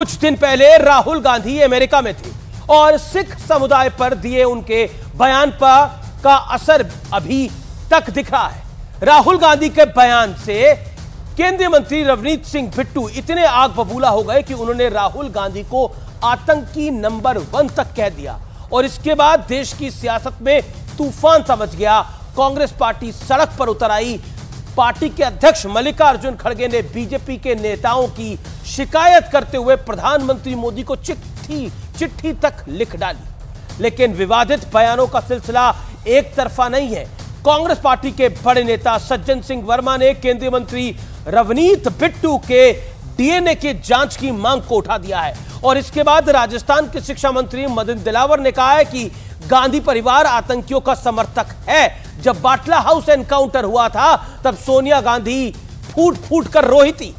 कुछ दिन पहले राहुल गांधी अमेरिका में थे और सिख समुदाय पर दिए उनके बयान का असर अभी तक दिख रहा है। राहुल गांधी के बयान से केंद्रीय मंत्री रवनीत सिंह बिट्टू इतने आग बबूला हो गए कि उन्होंने राहुल गांधी को आतंकी नंबर 1 तक कह दिया और इसके बाद देश की सियासत में तूफान सा मच गया। कांग्रेस पार्टी सड़क पर उतर आई। पार्टी के अध्यक्ष मल्लिकार्जुन खड़गे ने बीजेपी के नेताओं की शिकायत करते हुए प्रधानमंत्री मोदी को चिट्ठी तक लिख डाली। लेकिन विवादित बयानों का सिलसिला एक तरफा नहीं है। कांग्रेस पार्टी के बड़े नेता सज्जन सिंह वर्मा ने केंद्रीय मंत्री रवनीत बिट्टू के डीएनए की जांच की मांग को उठा दिया है और इसके बाद राजस्थान के शिक्षा मंत्री मदन दिलावर ने कहा है कि गांधी परिवार आतंकियों का समर्थक है। जब बाटला हाउस एनकाउंटर हुआ था तब सोनिया गांधी फूट फूट कर रोई थी।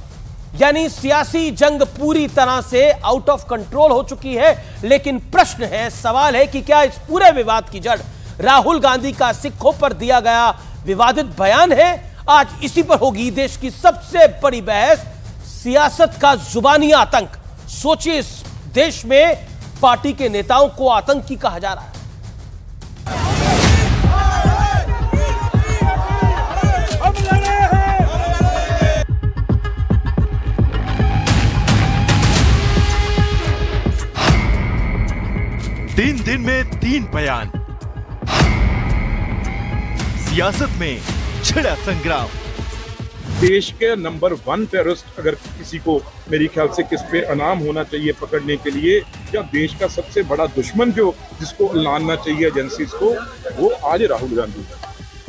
यानी सियासी जंग पूरी तरह से आउट ऑफ कंट्रोल हो चुकी है। लेकिन प्रश्न है, सवाल है कि क्या इस पूरे विवाद की जड़ राहुल गांधी का सिखों पर दिया गया विवादित बयान है? आज इसी पर होगी देश की सबसे बड़ी बहस, सियासत का जुबानी आतंक। सोचिए, इस देश में पार्टी के नेताओं को आतंकी कहा जा रहा है। तीन दिन में 3 बयान, सियासत में छिड़ा संग्राम। देश के नंबर 1 टेररिस्ट अगर किसी को, मेरी ख्याल से किस पे अनाम होना चाहिए पकड़ने के लिए, या देश का सबसे बड़ा दुश्मन जो जिसको लानना चाहिए एजेंसीज को, वो आज राहुल गांधी है।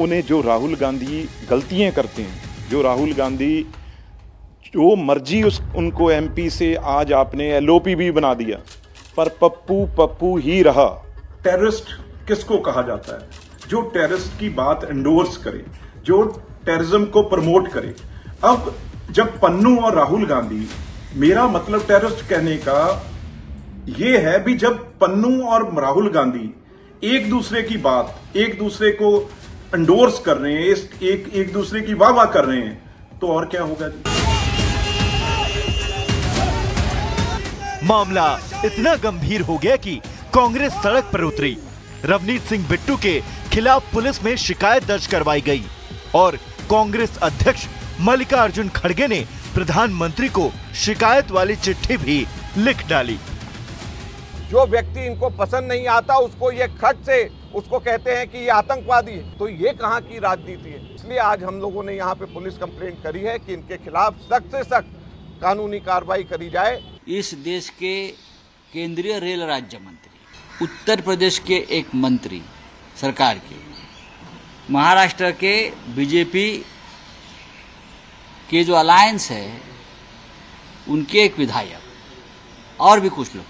उन्हें जो राहुल गांधी गलतियां करते हैं, जो राहुल गांधी जो मर्जी उनको एमपी से आज आपने एलओपी भी बना दिया, पर पप्पू पप्पू ही रहा। टेररिस्ट किसको कहा जाता है? जो टेररिस्ट की बात एंडोर्स करे, जो टेररिज्म को प्रमोट करे। अब जब पन्नू और राहुल गांधी, मेरा मतलब टेररिस्ट कहने का ये है भी, जब पन्नू और राहुल गांधी एक दूसरे की बात, एक दूसरे को एंडोर्स कर रहे हैं, एक दूसरे की वाह कर रहे हैं, तो और क्या होगा जी? मामला इतना गंभीर हो गया कि कांग्रेस सड़क पर उतरी। रवनीत सिंह बिट्टू के खिलाफ पुलिस में शिकायत दर्ज करवाई गई और कांग्रेस अध्यक्ष मल्लिकार्जुन खड़गे ने प्रधानमंत्री को शिकायत वाली चिट्ठी भी लिख डाली। जो व्यक्ति इनको पसंद नहीं आता उसको ये खट से उसको कहते हैं कि ये आतंकवादी है, तो ये कहाँ की राजनीति है? इसलिए आज हम लोगों ने यहाँ पे पुलिस कंप्लेंट करी है कि इनके खिलाफ सख्त से सख्त कानूनी कार्रवाई करी जाए। इस देश के केंद्रीय रेल राज्य मंत्री, उत्तर प्रदेश के एक मंत्री सरकार के, महाराष्ट्र के बीजेपी के जो अलायंस है उनके एक विधायक और भी कुछ लोग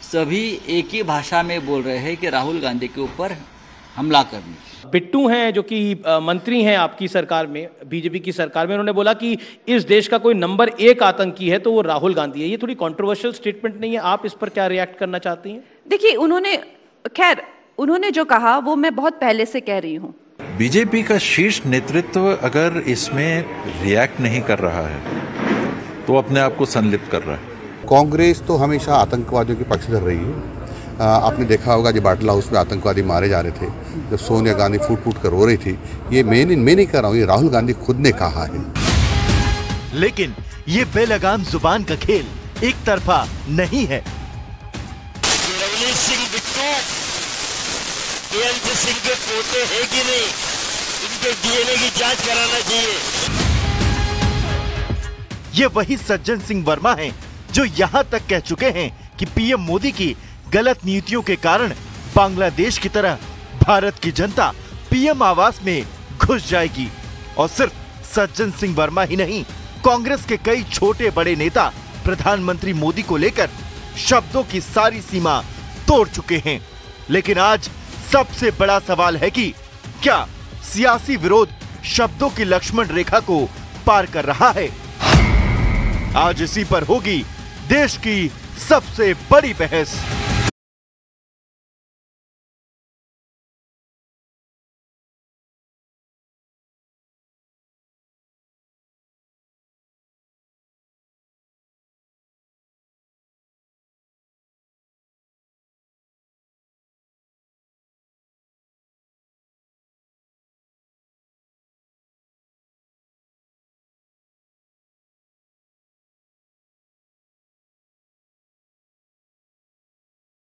सभी एक ही भाषा में बोल रहे हैं कि राहुल गांधी के ऊपर हमला करने। बिट्टू हैं जो कि मंत्री हैं आपकी सरकार में, बीजेपी की सरकार में, उन्होंने बोला कि इस देश का कोई नंबर 1 आतंकी है तो वो राहुल गांधी है। ये थोड़ी कंट्रोवर्शियल स्टेटमेंट नहीं है? आप इस पर क्या रिएक्ट करना चाहती हैं? देखिए, उन्होंने जो कहा वो मैं बहुत पहले से कह रही हूँ। बीजेपी का शीर्ष नेतृत्व अगर इसमें रिएक्ट नहीं कर रहा है तो अपने आप को संलिप्त कर रहा है। कांग्रेस तो हमेशा आतंकवादियों के पक्षधर रही है। आपने देखा होगा जब बाटला हाउस में आतंकवादी मारे जा रहे थे, जब सोनिया गांधी फूट फूट कर रो रही थी, ये मैं नहीं कर रहा हूँ, ये राहुल गांधी खुद ने कहा है। लेकिन ये बेलगाम जुबान का खेल एक तरफा नहीं है। रवनीत सिंह बिट्टू सिंह के पोते हैं कि नहीं, इनके डीएनए की जांच कराना चाहिए। ये वही सज्जन सिंह वर्मा हैं जो यहाँ तक कह चुके हैं कि पीएम मोदी की गलत नीतियों के कारण बांग्लादेश की तरह भारत की जनता पीएम आवास में घुस जाएगी। और सिर्फ सज्जन सिंह वर्मा ही नहीं, कांग्रेस के कई छोटे बड़े नेता प्रधानमंत्री मोदी को लेकर शब्दों की सारी सीमा तोड़ चुके हैं। लेकिन आज सबसे बड़ा सवाल है कि क्या सियासी विरोध शब्दों की लक्ष्मण रेखा को पार कर रहा है? आज इसी पर होगी देश की सबसे बड़ी बहस।